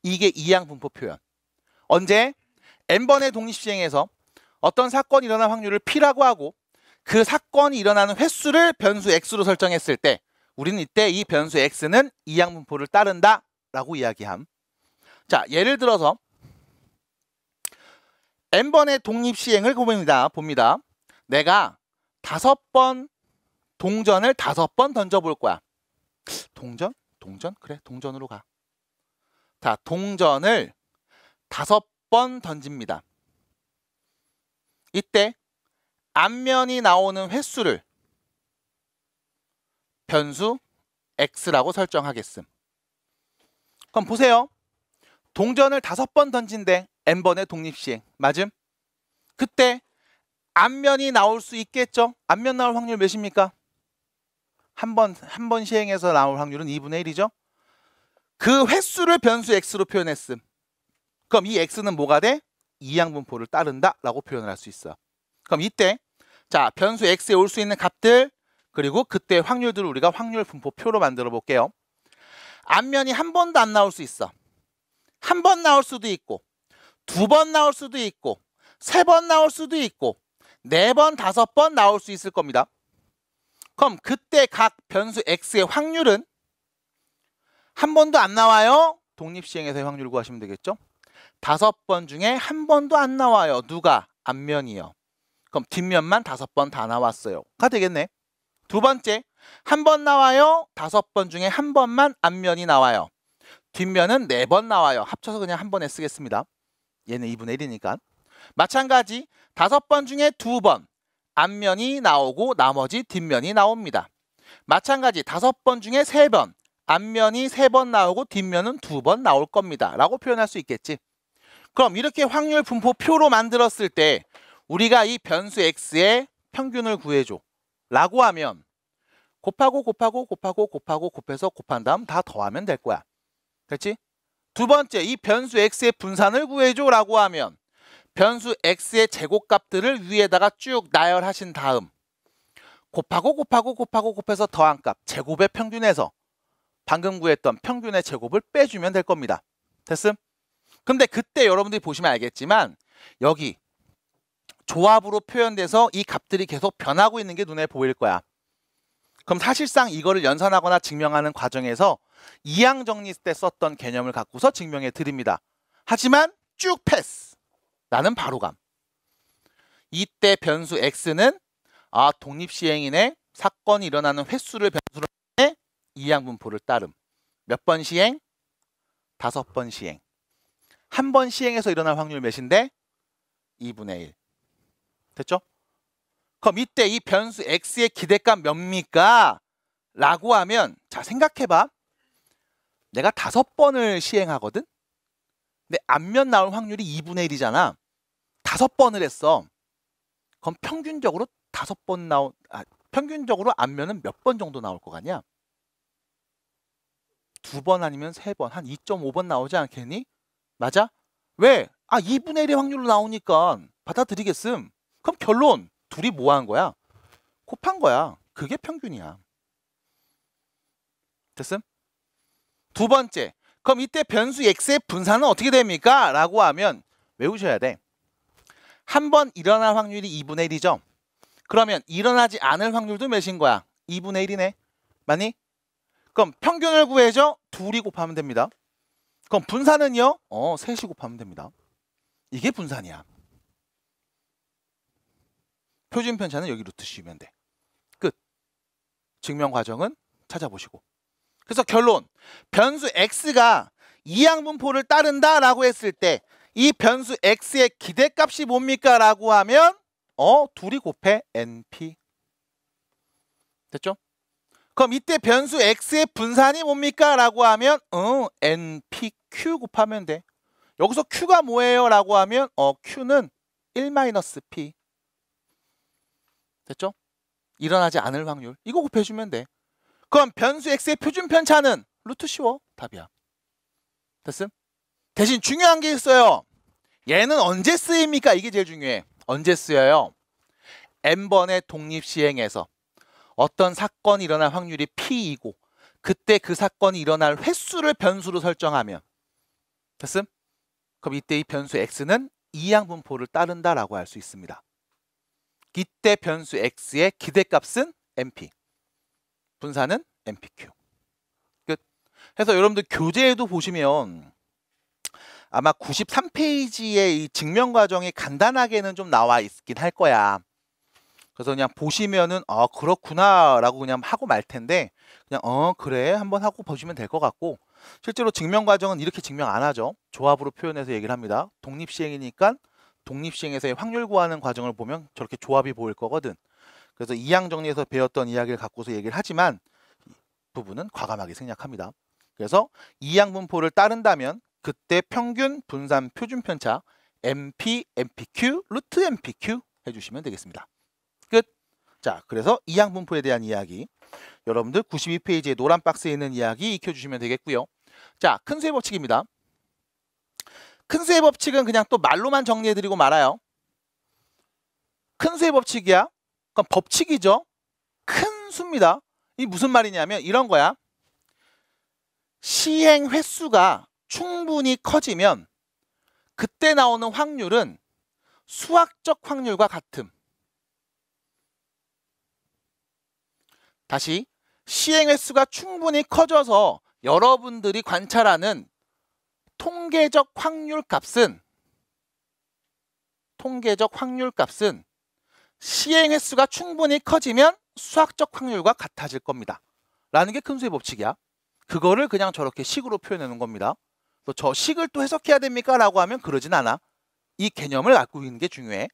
이게 이항 분포 표현. 언제? n번의 독립시행에서 어떤 사건이 일어날 확률을 P라고 하고 그 사건이 일어나는 횟수를 변수 x로 설정했을 때 우리는 이때 이 변수 x는 이항 분포를 따른다 라고 이야기함. 자, 예를 들어서 n번의 독립시행을 봅니다. 내가 5번 동전을 5번 던져볼 거야. 동전? 그래, 동전으로 가. 자, 동전을 5번 던집니다. 이때 앞면이 나오는 횟수를 변수 x라고 설정하겠음. 그럼 보세요. 동전을 5번 던진대. n번의 독립시행. 맞음? 그때 앞면이 나올 수 있겠죠? 앞면 나올 확률 몇입니까? 한 번 시행해서 나올 확률은 2분의 1이죠? 그 횟수를 변수 x로 표현했음. 그럼 이 x는 뭐가 돼? 이항 분포를 따른다 라고 표현을 할 수 있어. 그럼 이때 자, 변수 x에 올 수 있는 값들 그리고 그때 확률들을 우리가 확률 분포표로 만들어 볼게요. 앞면이 한 번도 안 나올 수 있어. 한 번 나올 수도 있고 2번 나올 수도 있고 3번 나올 수도 있고 4번, 5번 나올 수 있을 겁니다. 그럼 그때 각 변수 x의 확률은 한 번도 안 나와요. 독립시행에서의 확률을 구하시면 되겠죠. 5번 중에 한 번도 안 나와요. 누가? 앞면이요. 그럼 뒷면만 5번 다 나왔어요. 가 되겠네. 두 번째, 한 번 나와요. 5번 중에 한 번만 앞면이 나와요. 뒷면은 4번 나와요. 합쳐서 그냥 한 번에 쓰겠습니다. 얘는 2분의 1이니까. 마찬가지 5번 중에 2번 앞면이 나오고 나머지 뒷면이 나옵니다. 마찬가지 5번 중에 3번 앞면이 3번 나오고 뒷면은 2번 나올 겁니다. 라고 표현할 수 있겠지. 그럼 이렇게 확률 분포표로 만들었을 때 우리가 이 변수 x의 평균을 구해줘 라고 하면 곱해서 곱한 다음 다 더하면 될 거야. 그렇지? 두 번째, 이 변수 x의 분산을 구해줘 라고 하면 변수 x의 제곱값들을 위에다가 쭉 나열하신 다음 곱해서 더한 값, 제곱의 평균에서 방금 구했던 평균의 제곱을 빼주면 될 겁니다. 됐음? 근데 그때 여러분들이 보시면 알겠지만 여기 조합으로 표현돼서 이 값들이 계속 변하고 있는 게 눈에 보일 거야. 그럼 사실상 이거를 연산하거나 증명하는 과정에서 이항 정리 때 썼던 개념을 갖고서 증명해 드립니다. 하지만 쭉 패스. 나는 바로감. 이때 변수 x는 독립시행이네. 사건이 일어나는 횟수를 변수로 해 이항 분포를 따름. 몇 번 시행? 5번 시행. 한 번 시행해서 일어날 확률 몇인데? 2분의 1. 됐죠? 그럼 이때 이 변수 x의 기대값 몇입니까? 라고 하면 자, 생각해봐. 내가 5번을 시행하거든? 근데 앞면 나올 확률이 2분의 1이잖아. 5번을 했어. 그럼 평균적으로 평균적으로 앞면은 몇 번 정도 나올 것 같냐? 2번 아니면 3번, 한 2.5번 나오지 않겠니? 맞아? 왜? 2분의 1의 확률로 나오니까 받아들이겠음. 그럼 결론, 둘이 뭐 한 거야? 곱한 거야. 그게 평균이야. 됐음? 두 번째, 그럼 이때 변수 x의 분산은 어떻게 됩니까? 라고 하면 외우셔야 돼. 한 번 일어날 확률이 2분의 1이죠. 그러면 일어나지 않을 확률도 몇인 거야? 2분의 1이네. 맞니? 그럼 평균을 구해줘. 둘이 곱하면 됩니다. 그럼 분산은요? 셋이 곱하면 됩니다. 이게 분산이야. 표준 편차는 여기 루트 씌우면 돼. 끝. 증명 과정은 찾아보시고. 그래서 결론, 변수 x가 이항분포를 따른다 라고 했을 때 이 변수 x의 기대값이 뭡니까? 라고 하면 둘이 곱해 np. 됐죠? 그럼 이때 변수 x의 분산이 뭡니까? 라고 하면 npq 곱하면 돼. 여기서 q가 뭐예요? 라고 하면 q는 1-p. 됐죠? 일어나지 않을 확률. 이거 곱해주면 돼. 그럼 변수 x의 표준 편차는 루트 씌워. 답이야. 됐음? 대신 중요한 게 있어요. 얘는 언제 쓰입니까? 이게 제일 중요해. 언제 쓰여요? n번의 독립시행에서 어떤 사건이 일어날 확률이 p이고 그때 그 사건이 일어날 횟수를 변수로 설정하면 됐음? 그럼 이때 이 변수 x는 이항분포를 따른다라고 할 수 있습니다. 이때 변수 x의 기대값은 np, 분산은 npq. 끝. 해서 여러분들 교재에도 보시면 아마 93페이지에 이 증명 과정이 간단하게는 좀 나와 있긴 할 거야. 그래서 그냥 보시면은 그렇구나 라고 그냥 하고 말 텐데 그냥 그래 한번 하고 보시면 될 것 같고, 실제로 증명 과정은 이렇게 증명 안 하죠. 조합으로 표현해서 얘기를 합니다. 독립시행이니까 독립시행에서의 확률 구하는 과정을 보면 저렇게 조합이 보일 거거든. 그래서 이항 정리에서 배웠던 이야기를 갖고서 얘기를 하지만 이 부분은 과감하게 생략합니다. 그래서 이항 분포를 따른다면 그때 평균, 분산, 표준 편차 MP, MPQ, 루트 MPQ 해주시면 되겠습니다. 끝. 자, 그래서 이항 분포에 대한 이야기 여러분들 92페이지에 노란 박스에 있는 이야기 익혀주시면 되겠고요. 자, 큰 수의 법칙입니다. 큰 수의 법칙은 그냥 또 말로만 정리해드리고 말아요. 큰 수의 법칙이야. 그럼 법칙이죠. 큰 수입니다. 이 무슨 말이냐면 이런 거야. 시행 횟수가 충분히 커지면 그때 나오는 확률은 수학적 확률과 같음. 다시, 시행 횟수가 충분히 커져서 여러분들이 관찰하는 통계적 확률 값은 시행 횟수가 충분히 커지면 수학적 확률과 같아질 겁니다. 라는 게 큰 수의 법칙이야. 그거를 그냥 저렇게 식으로 표현하는 겁니다. 또 저 식을 또 해석해야 됩니까? 라고 하면 그러진 않아. 이 개념을 갖고 있는 게 중요해.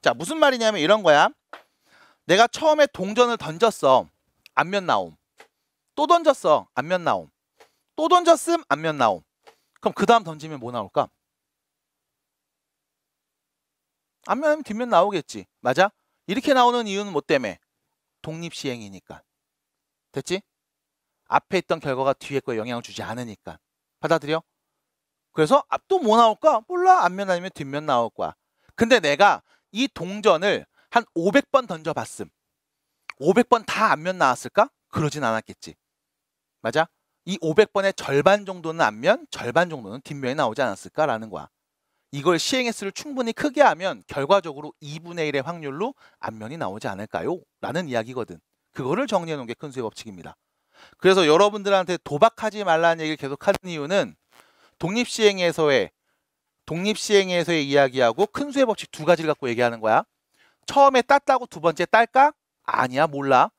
자, 무슨 말이냐면 이런 거야. 내가 처음에 동전을 던졌어. 앞면 나옴. 또 던졌어. 앞면 나옴. 또 던졌음. 앞면 나옴. 그럼 그 다음 던지면 뭐 나올까? 앞면 뒷면 나오겠지. 맞아? 이렇게 나오는 이유는 뭐 때문에? 독립시행이니까. 됐지? 앞에 있던 결과가 뒤에 거에 영향을 주지 않으니까. 받아들여? 그래서 또 뭐 나올까? 몰라. 앞면 아니면 뒷면 나올 거야. 근데 내가 이 동전을 한 500번 던져봤음. 500번 다 앞면 나왔을까? 그러진 않았겠지. 맞아? 이 500번의 절반 정도는 앞면, 절반 정도는 뒷면이 나오지 않았을까라는 거야. 이걸 시행 횟수를 충분히 크게 하면 결과적으로 2분의 1의 확률로 앞면이 나오지 않을까요? 라는 이야기거든. 그거를 정리해 놓은 게 큰 수의 법칙입니다. 그래서 여러분들한테 도박하지 말라는 얘기를 계속 하는 이유는 독립시행에서의 이야기하고 큰 수의 법칙 두 가지를 갖고 얘기하는 거야. 처음에 땄다고 두 번째 딸까? 아니야, 몰라.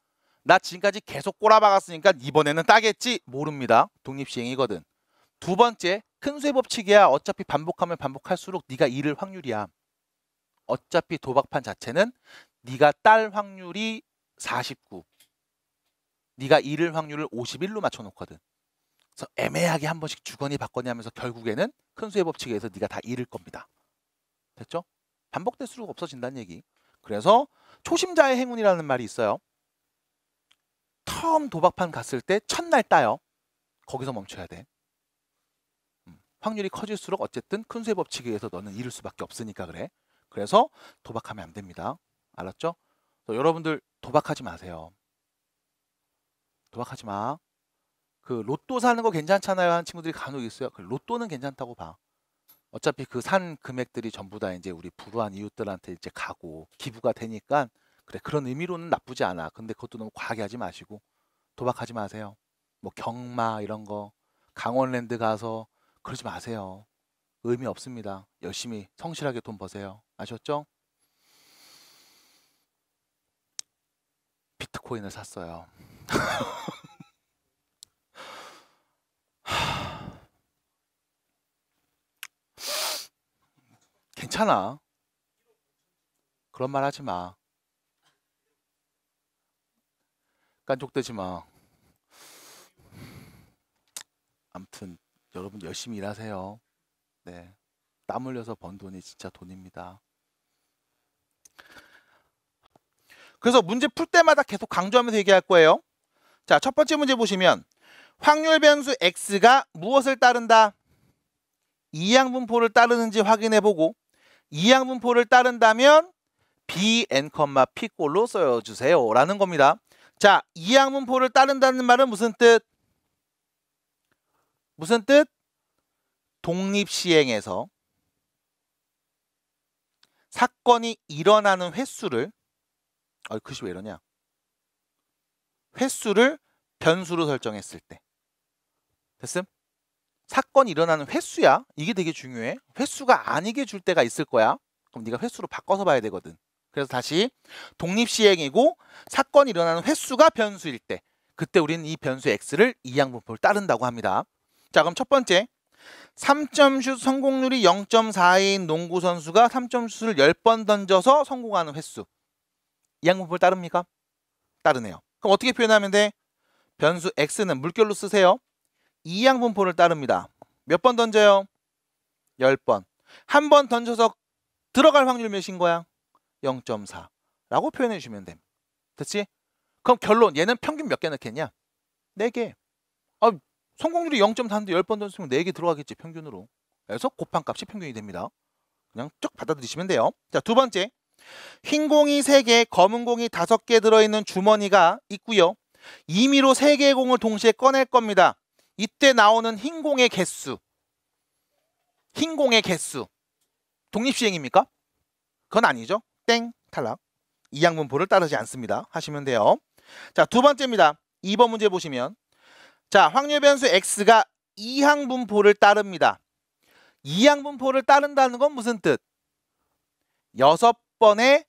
나 지금까지 계속 꼬라박았으니까 이번에는 따겠지? 모릅니다. 독립시행이거든. 두 번째, 큰 수의 법칙이야. 어차피 반복하면 반복할수록 네가 잃을 확률이야. 어차피 도박판 자체는 네가 딸 확률이 49, 네가 잃을 확률을 51로 맞춰놓거든. 그래서 애매하게 한 번씩 주거니 받거니 하면서 결국에는 큰 수의 법칙에 의해서 네가 다 잃을 겁니다. 됐죠? 반복될수록 없어진다는 얘기. 그래서 초심자의 행운이라는 말이 있어요. 처음 도박판 갔을 때 첫날 따요. 거기서 멈춰야 돼. 확률이 커질수록 어쨌든 큰 수의 법칙에 의해서 너는 잃을 수밖에 없으니까 그래. 그래서 도박하면 안 됩니다. 알았죠? 여러분들 도박하지 마세요. 도박하지 마. 그 로또 사는 거 괜찮잖아요 하는 친구들이 간혹 있어요. 그 로또는 괜찮다고 봐. 어차피 그 산 금액들이 전부 다 이제 우리 불우한 이웃들한테 이제 가고 기부가 되니까 그래, 그런 의미로는 나쁘지 않아. 근데 그것도 너무 과하게 하지 마시고 도박하지 마세요. 뭐 경마 이런 거 강원랜드 가서 그러지 마세요. 의미 없습니다. 열심히 성실하게 돈 버세요. 아셨죠? 비트코인을 샀어요. 괜찮아. 그런 말 하지 마. 깐족되지 마. 아무튼 여러분 열심히 일하세요. 네, 땀 흘려서 번 돈이 진짜 돈입니다. 그래서 문제 풀 때마다 계속 강조하면서 얘기할 거예요. 자, 첫 번째 문제 보시면 확률 변수 x가 무엇을 따른다? 이항분포를 따르는지 확인해보고 이항분포를 따른다면 bn, p꼴로 써주세요 라는 겁니다. 자, 이항분포를 따른다는 말은 무슨 뜻? 무슨 뜻? 독립시행에서 사건이 일어나는 횟수를 글씨 왜 이러냐? 횟수를 변수로 설정했을 때. 됐음? 사건이 일어나는 횟수야. 이게 되게 중요해. 횟수가 아니게 줄 때가 있을 거야. 그럼 네가 횟수로 바꿔서 봐야 되거든. 그래서 다시 독립시행이고 사건이 일어나는 횟수가 변수일 때 그때 우리는 이 변수 x를 이항분포를 따른다고 합니다. 자, 그럼 첫 번째 3점슛 성공률이 0.4인 농구 선수가 3점슛을 10번 던져서 성공하는 횟수. 이항분포를 따릅니까? 따르네요. 그럼 어떻게 표현하면 돼? 변수 x는 물결로 쓰세요. 이항분포를 따릅니다. 몇 번 던져요? 10번. 한 번 던져서 들어갈 확률 몇인 거야? 0.4 라고 표현해 주시면 됨. 됐지? 그럼 결론, 얘는 평균 몇 개 넣겠냐? 4개. 성공률이 0.4인데 10번 던지면 4개 들어가겠지, 평균으로. 그래서 곱한 값이 평균이 됩니다. 그냥 쭉 받아들이시면 돼요. 자, 두 번째. 흰 공이 3개, 검은 공이 5개 들어있는 주머니가 있고요. 임의로 3개의 공을 동시에 꺼낼 겁니다. 이때 나오는 흰 공의 개수. 흰 공의 개수. 독립시행입니까? 그건 아니죠. 땡, 탈락. 이항분포를 따르지 않습니다. 하시면 돼요. 자, 두 번째입니다. 2번 문제 보시면 자, 확률 변수 x가 이항분포를 따릅니다. 이항분포를 따른다는 건 무슨 뜻? 6번의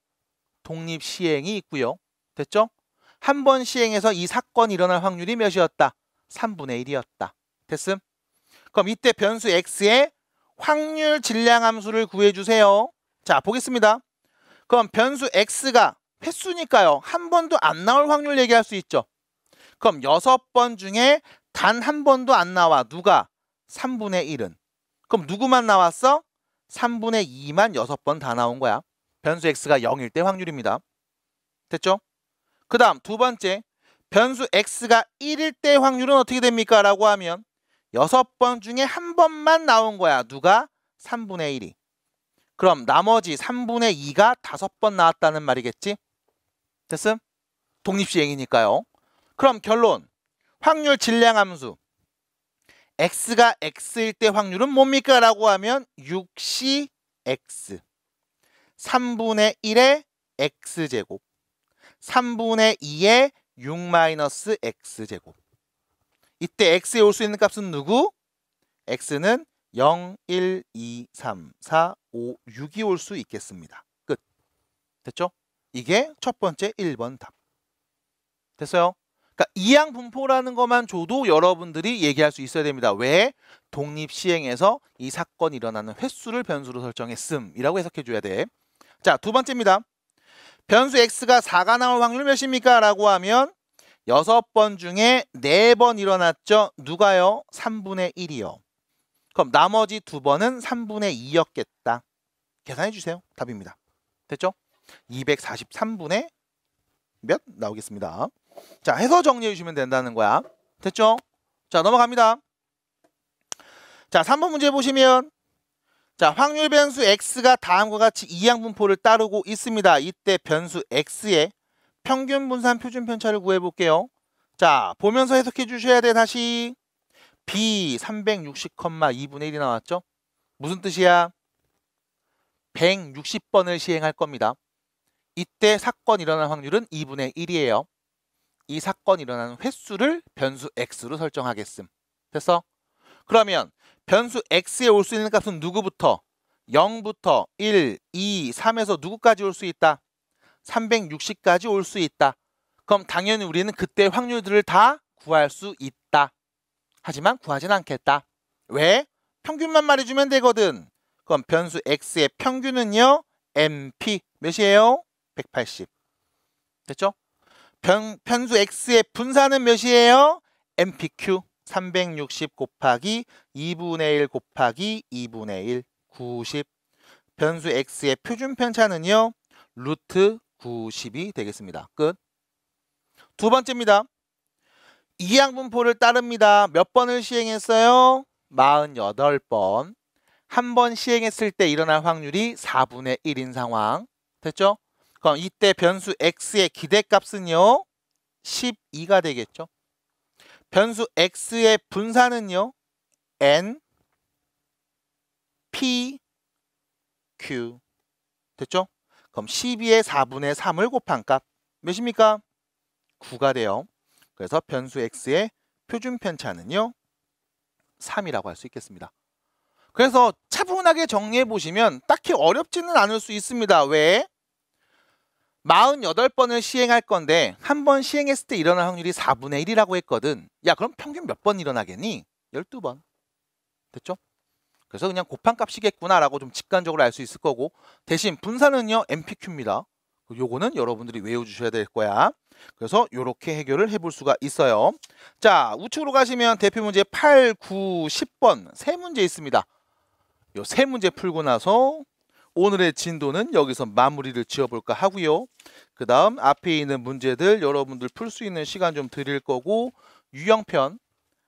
독립시행이 있고요. 됐죠? 한 번 시행해서 이 사건이 일어날 확률이 몇이었다? 3분의 1이었다. 됐음? 그럼 이때 변수 x의 확률 질량함수를 구해주세요. 자, 보겠습니다. 그럼 변수 x가 횟수니까요. 한 번도 안 나올 확률 얘기할 수 있죠. 그럼 6번 중에 단 한 번도 안 나와. 누가? 3분의 1은. 그럼 누구만 나왔어? 3분의 2만 6번 다 나온 거야. 변수 x가 0일 때 확률입니다. 됐죠? 그 다음 두 번째. 변수 x가 1일 때 확률은 어떻게 됩니까? 라고 하면 6번 중에 한 번만 나온 거야. 누가? 3분의 1이. 그럼 나머지 3분의 2가 5번 나왔다는 말이겠지? 됐음? 독립시행이니까요. 그럼 결론. 확률 질량함수. x가 x일 때 확률은 뭡니까? 라고 하면 6c x. 3분의 1의 x제곱. 3분의 2의 6-x제곱. 이때 x에 올 수 있는 값은 누구? x는 0, 1, 2, 3, 4, 5, 6이 올 수 있겠습니다. 끝. 됐죠? 이게 첫 번째 1번 답. 됐어요? 그러니까 이항분포라는 것만 줘도 여러분들이 얘기할 수 있어야 됩니다. 왜? 독립시행에서 이 사건이 일어나는 횟수를 변수로 설정했음이라고 해석해 줘야 돼. 자, 두 번째입니다. 변수 x가 4가 나올 확률 몇입니까? 라고 하면 6번 중에 4번 일어났죠? 누가요? 3분의 1이요. 그럼 나머지 2번은 3분의 2였겠다. 계산해 주세요. 답입니다. 됐죠? 243분의 몇 나오겠습니다. 자, 해서 정리해 주시면 된다는 거야. 됐죠? 자, 넘어갑니다. 자, 3번 문제 보시면 자, 확률 변수 x가 다음과 같이 이항분포를 따르고 있습니다. 이때 변수 x의 평균 분산 표준 편차를 구해 볼게요. 자, 보면서 해석해 주셔야 돼. 다시 b 360,2분의 1이 나왔죠? 무슨 뜻이야? 160번을 시행할 겁니다. 이때 사건 일어날 확률은 2분의 1이에요. 이 사건 일어나는 횟수를 변수 x로 설정하겠음. 됐어? 그러면 변수 x에 올 수 있는 값은 누구부터? 0부터 1, 2, 3에서 누구까지 올 수 있다? 360까지 올 수 있다. 그럼 당연히 우리는 그때 확률들을 다 구할 수 있다. 하지만 구하진 않겠다. 왜? 평균만 말해주면 되거든. 그럼 변수 x의 평균은요? mp 몇이에요? 180. 됐죠? 변수 x의 분산은 몇이에요? mpq 360 곱하기 2분의 1 곱하기 2분의 1 90. 변수 x의 표준 편차는요? 루트 90이 되겠습니다. 끝. 두 번째입니다. 이항분포를 따릅니다. 몇 번을 시행했어요? 48번. 한 번 시행했을 때 일어날 확률이 4분의 1인 상황. 됐죠? 그럼 이때 변수 x의 기대값은요? 12가 되겠죠? 변수 x의 분산은요? n, p, q. 됐죠? 그럼 12의 4분의 3을 곱한 값 몇입니까? 9가 돼요. 그래서 변수 x의 표준 편차는요? 3이라고 할 수 있겠습니다. 그래서 차분하게 정리해 보시면 딱히 어렵지는 않을 수 있습니다. 왜? 48번을 시행할 건데 한 번 시행했을 때 일어날 확률이 4분의 1이라고 했거든. 야, 그럼 평균 몇 번 일어나겠니? 12번. 됐죠? 그래서 그냥 곱한 값이겠구나 라고 좀 직관적으로 알 수 있을 거고, 대신 분산은요 MPQ입니다. 요거는 여러분들이 외워주셔야 될 거야. 그래서 이렇게 해결을 해볼 수가 있어요. 자, 우측으로 가시면 대표 문제 8, 9, 10번 세 문제 있습니다. 요 세 문제 풀고 나서 오늘의 진도는 여기서 마무리를 지어볼까 하고요. 그 다음 앞에 있는 문제들 여러분들 풀 수 있는 시간 좀 드릴 거고, 유형편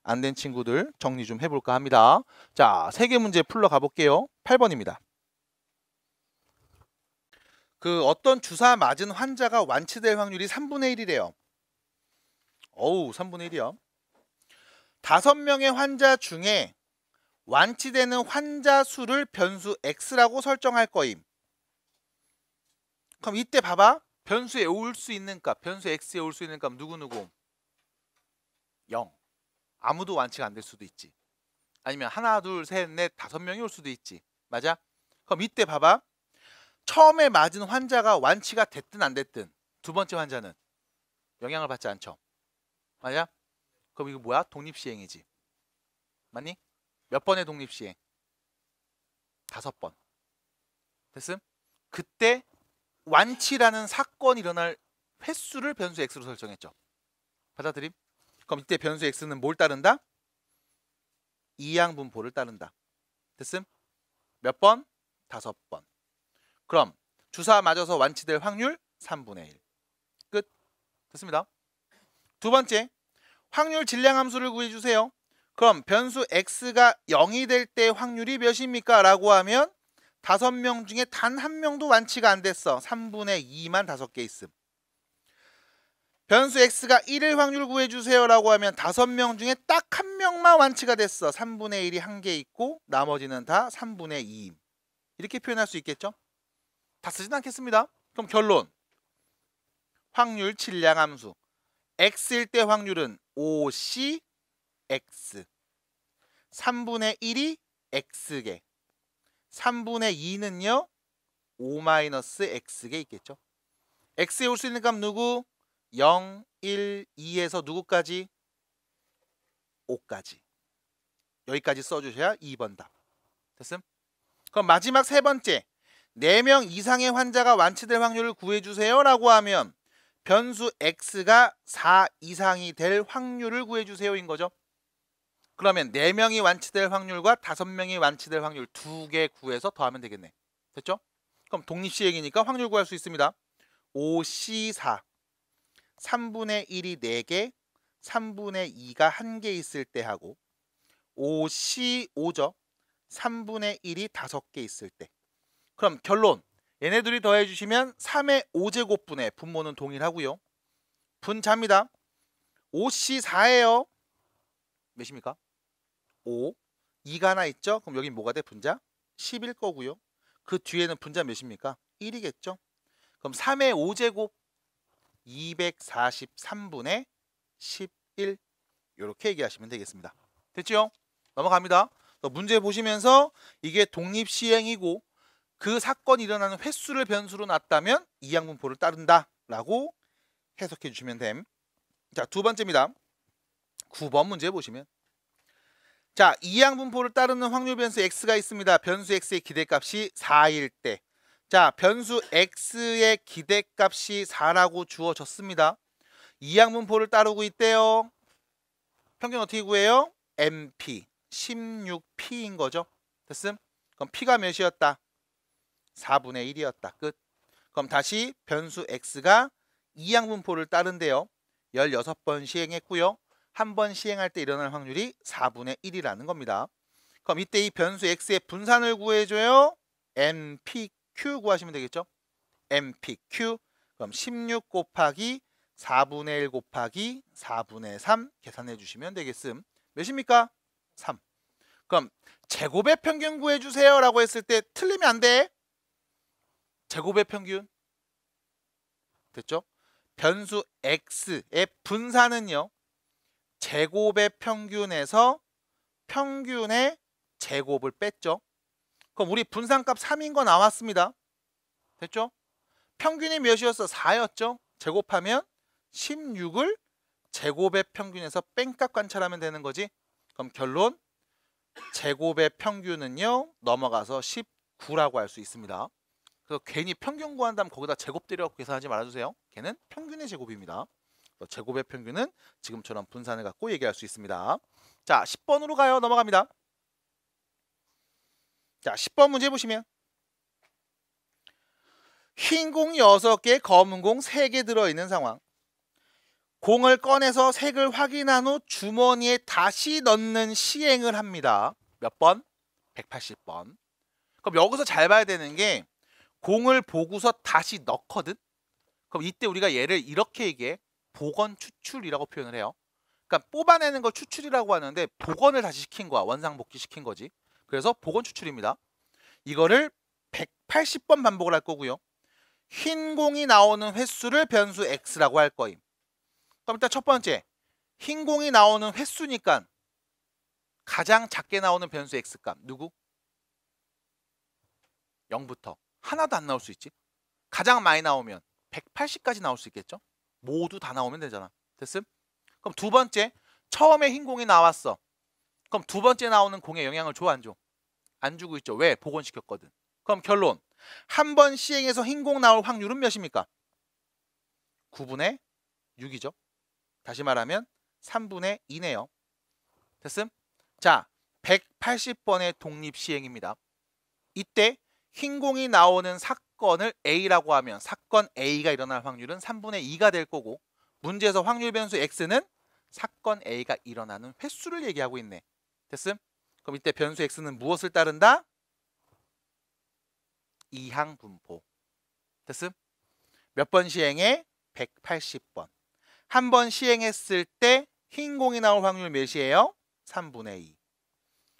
안 된 친구들 정리 좀 해볼까 합니다. 자, 3개 문제 풀러 가볼게요. 8번입니다. 그 어떤 주사 맞은 환자가 완치될 확률이 3분의 1이래요. 어우, 3분의 1이요. 5명의 환자 중에 완치되는 환자 수를 변수 x라고 설정할 거임. 그럼 이때 봐봐. 변수에 올 수 있는 값, 변수 x에 올 수 있는 값 누구누구? 0. 아무도 완치가 안 될 수도 있지. 아니면 하나, 둘, 셋, 넷, 5명이 올 수도 있지. 맞아? 그럼 이때 봐봐. 처음에 맞은 환자가 완치가 됐든 안 됐든 두 번째 환자는 영향을 받지 않죠. 맞아? 그럼 이거 뭐야? 독립시행이지. 맞니? 몇 번의 독립시행? 5번. 됐음? 그때 완치라는 사건이 일어날 횟수를 변수 x로 설정했죠. 받아들임? 그럼 이때 변수 x는 뭘 따른다? 이항분포를 따른다. 됐음? 몇 번? 5번. 그럼 주사 맞아서 완치될 확률 3분의 1. 끝. 됐습니다. 두 번째, 확률 질량함수를 구해주세요. 그럼 변수 x가 0이 될 때 확률이 몇입니까? 라고 하면 5명 중에 단 한 명도 완치가 안 됐어. 3분의 2만 5개 있음. 변수 x가 1일 확률 구해주세요 라고 하면 5명 중에 딱 한 명만 완치가 됐어. 3분의 1이 한 개 있고 나머지는 다 3분의 2임. 이렇게 표현할 수 있겠죠? 다 쓰진 않겠습니다. 그럼 결론. 확률 질량함수. x일 때 확률은 5cx. 3분의 1이 x개. 3분의 2는요. 5-x개 있겠죠. x에 올 수 있는 값 누구? 0, 1, 2에서 누구까지? 5까지. 여기까지 써주셔야 2번 답. 됐음? 그럼 마지막 세 번째. 4명 이상의 환자가 완치될 확률을 구해주세요 라고 하면 변수 x가 4 이상이 될 확률을 구해주세요인 거죠. 그러면 4명이 완치될 확률과 5명이 완치될 확률 2개 구해서 더하면 되겠네. 됐죠? 그럼 독립시행이니까 확률 구할 수 있습니다. 5C4 3분의 1이 4개 3분의 2가 1개 있을 때 하고 5C5죠. 3분의 1이 5개 있을 때. 그럼 결론. 얘네들이 더해주시면 3의 5제곱분의 분모는 동일하고요. 분자입니다. 5C4예요. 몇입니까? 5. 2가 하나 있죠? 그럼 여기 뭐가 돼? 분자? 10일 거고요. 그 뒤에는 분자 몇입니까? 1이겠죠? 그럼 3의 5제곱 243분의 11 이렇게 얘기하시면 되겠습니다. 됐죠? 넘어갑니다. 문제 보시면서 이게 독립시행이고 그 사건이 일어나는 횟수를 변수로 놨다면 이항분포를 따른다 라고 해석해 주시면 됨. 자, 두 번째입니다. 9번 문제 보시면 자, 이항분포를 따르는 확률 변수 x가 있습니다. 변수 x의 기대값이 4일 때. 자, 변수 x의 기대값이 4라고 주어졌습니다. 이항분포를 따르고 있대요. 평균 어떻게 구해요? MP 16P인 거죠. 됐음? 그럼 P가 몇이었다? 4분의 1이었다. 끝. 그럼 다시 변수 x가 이항분포를 따른대요. 16번 시행했고요. 한 번 시행할 때 일어날 확률이 4분의 1이라는 겁니다. 그럼 이때 이 변수 x의 분산을 구해줘요. MPQ 구하시면 되겠죠. MPQ 그럼 16 곱하기 4분의 1 곱하기 4분의 3 계산해 주시면 되겠음. 몇입니까? 3. 그럼 제곱의 평균 구해주세요 라고 했을 때 틀리면 안 돼. 제곱의 평균 됐죠? 변수 x의 분산은요. 제곱의 평균에서 평균의 제곱을 뺐죠. 그럼 우리 분산값 3인 거 나왔습니다. 됐죠? 평균이 몇이었어? 4였죠? 제곱하면 16을 제곱의 평균에서 뺀값 관찰하면 되는 거지. 그럼 결론 제곱의 평균은요. 넘어가서 19라고 할 수 있습니다. 그래서 괜히 평균 구한다면 거기다 제곱 때려갖고 계산하지 말아주세요. 걔는 평균의 제곱입니다. 제곱의 평균은 지금처럼 분산을 갖고 얘기할 수 있습니다. 자, 10번으로 가요. 넘어갑니다. 자, 10번 문제 보시면 흰 공 6개, 검은 공 3개 들어있는 상황. 공을 꺼내서 색을 확인한 후 주머니에 다시 넣는 시행을 합니다. 몇 번? 180번. 그럼 여기서 잘 봐야 되는 게 공을 보고서 다시 넣거든. 그럼 이때 우리가 얘를 이렇게 얘기해. 복원 추출이라고 표현을 해요. 그러니까 뽑아내는 걸 추출이라고 하는데 복원을 다시 시킨 거야. 원상복귀 시킨 거지. 그래서 복원 추출입니다. 이거를 180번 반복을 할 거고요. 흰 공이 나오는 횟수를 변수 x라고 할 거임. 그럼 일단 첫 번째 흰 공이 나오는 횟수니까 가장 작게 나오는 변수 x값 누구? 0부터 하나도 안 나올 수 있지. 가장 많이 나오면 180까지 나올 수 있겠죠. 모두 다 나오면 되잖아. 됐음? 그럼 두 번째 처음에 흰 공이 나왔어. 그럼 두 번째 나오는 공에 영향을 줘 안 줘? 안 주고 있죠. 왜? 복원시켰거든. 그럼 결론 한 번 시행해서 흰 공 나올 확률은 몇입니까? 9분의 6이죠. 다시 말하면 3분의 2네요. 됐음? 자, 180번의 독립시행입니다. 이때 흰 공이 나오는 사건을 A라고 하면 사건 A가 일어날 확률은 3분의 2가 될 거고 문제에서 확률 변수 X는 사건 A가 일어나는 횟수를 얘기하고 있네. 됐음? 그럼 이때 변수 X는 무엇을 따른다? 이항분포. 됐음? 몇 번 시행해? 180번. 한 번 시행했을 때 흰 공이 나올 확률 몇이에요? 3분의 2.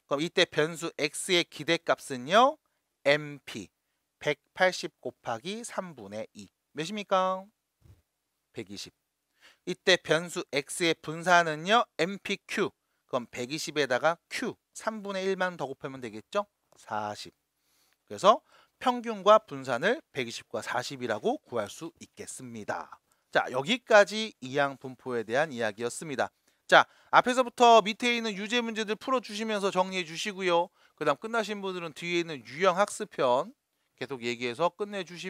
그럼 이때 변수 X의 기대값은요? MP 180 곱하기 3분의 2 몇입니까? 120. 이때 변수 X의 분산은요? MPQ 그럼 120에다가 Q 3분의 1만 더 곱하면 되겠죠? 40. 그래서 평균과 분산을 120과 40이라고 구할 수 있겠습니다. 자, 여기까지 이항분포에 대한 이야기였습니다. 자, 앞에서부터 밑에 있는 유제 문제들 풀어주시면서 정리해 주시고요. 그 다음 끝나신 분들은 뒤에 있는 유형학습편 계속 얘기해서 끝내주시면